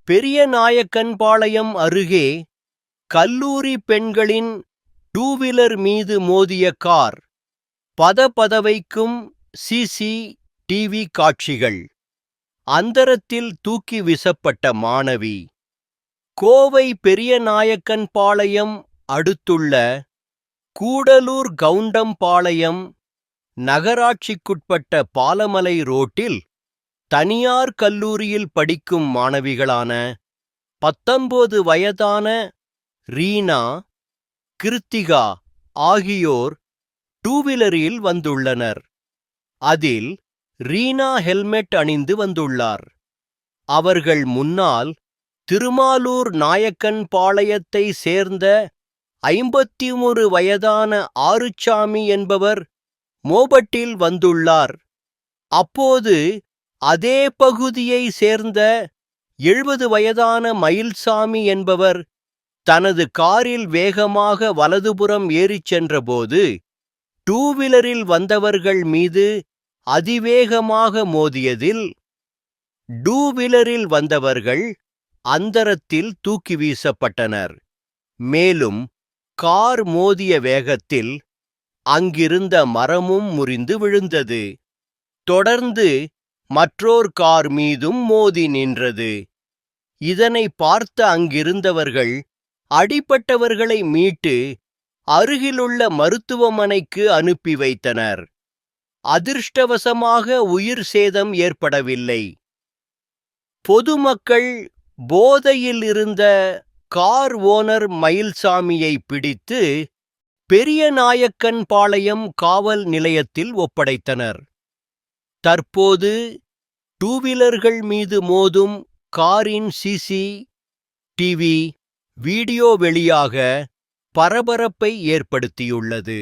பெரியநாயக்கன்பாளையம் அருகே கல்லூரி பெண்களின் டூவீலர் மீது மோதிய கார். பதபதவைக்கும் சிசிடிவி காட்சிகள். அந்தரத்தில் தூக்கி வீசப்பட்ட மாணவி. கோவை பெரியநாயக்கன்பாளையம் அடுத்துள்ள கூடலூர் கவுண்டம்பாளையம் நகராட்சிக்குட்பட்ட பாலமலை ரோட்டில் தனியார் கல்லூரியில் படிக்கும் மாணவிகளான 19 வயதான ரீனா, கிருத்திகா ஆகியோர் டூவீலரில் வந்துள்ளனர். அதில் ரீனா ஹெல்மெட் அணிந்து வந்துள்ளார். அவர்கள் முன்னால் திருமாலூர் நாயக்கன்பாளையத்தை சேர்ந்த 53 வயதான ஆறுச்சாமி என்பவர் மோபட்டில் வந்துள்ளார். அப்போது அதே பகுதியை சேர்ந்த 70 வயதான மயில்சாமி என்பவர் தனது காரில் வேகமாக வலதுபுறம் ஏறிச் சென்றபோது டூவீலரில் வந்தவர்கள் மீது அதிவேகமாக மோதியதில் டூவீலரில் வந்தவர்கள் அந்தரத்தில் தூக்கி வீசப்பட்டனர். மேலும் கார் மோதிய வேகத்தில் அங்கிருந்த மரமும் முறிந்து விழுந்தது. தொடர்ந்து மற்றோர் கார் மீதும் மோதி நின்றது. இதனை பார்த்த அங்கிருந்தவர்கள் அடிபட்டவர்களை மீட்டு அருகிலுள்ள மருத்துவமனைக்கு அனுப்பி வைத்தனர். அதிர்ஷ்டவசமாக உயிர் சேதம் ஏற்படவில்லை. பொதுமக்கள் போதையில் இருந்த கார் ஓனர் மயில்சாமியை பிடித்து பெரியநாயக்கன்பாளையம் காவல் நிலையத்தில் ஒப்படைத்தனர். தற்போது டூவீலர்கள் மீது மோதும் காரின் சிசிடிவி வீடியோ வெளியாக பரபரப்பை ஏற்படுத்தியுள்ளது.